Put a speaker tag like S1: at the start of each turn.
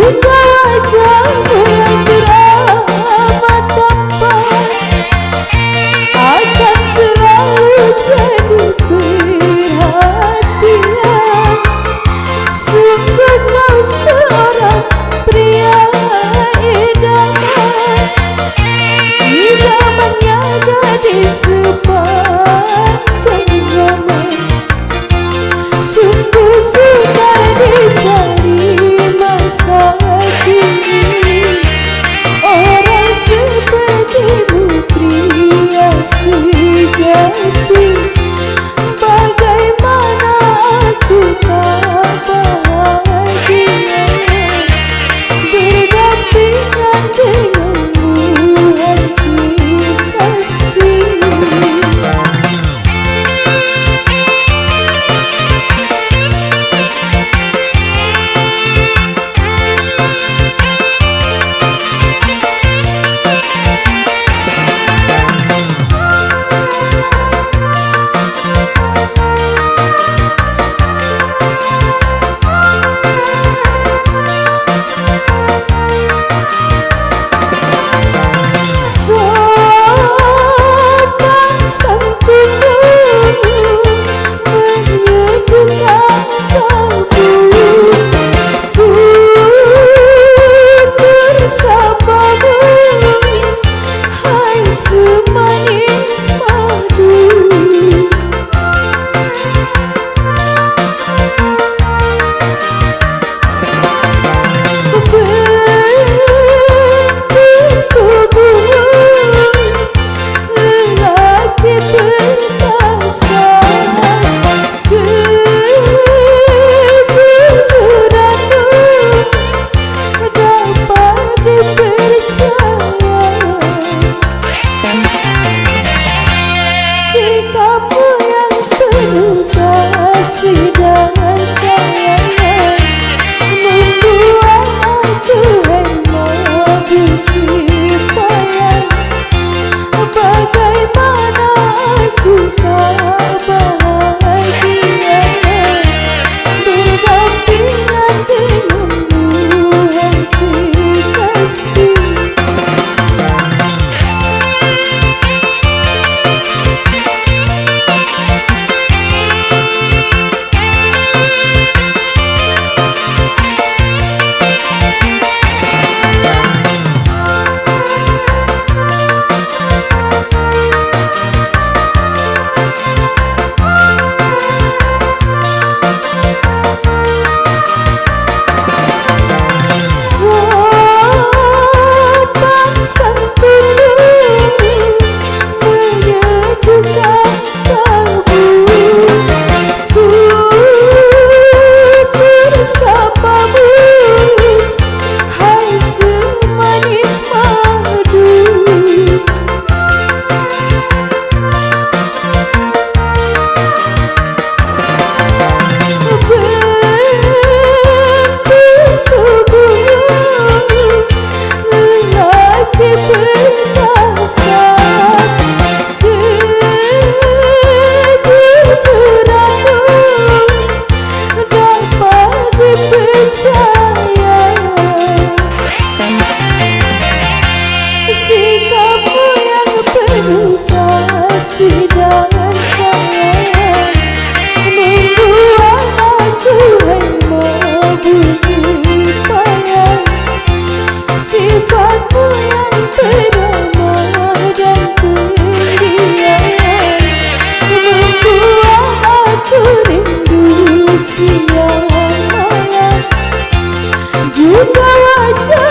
S1: juga wajahmu yang teramat tampan akan selalu jadi perhatian. Sungguh kau seorang pria idaman, idamannya gadis sepanjang zaman. Sungguh sukar dicari masa kini orang sepertimu, pria sejati. Bagaimana aku tak bahagia berdampingan denganmu, hati kasih. Sikapmu yang penuh kasih dan sayang membuat aku hemat berkipayang. Bagaimana aku tak bahagia berdampingan denganmu, hati kasih. Sikapmu yang penuh kasih dan sayang membuat aku hemat berkipayang. Sifatmu yang berdamai dan pendiam membuat aku rindu siang malam. Juga wajah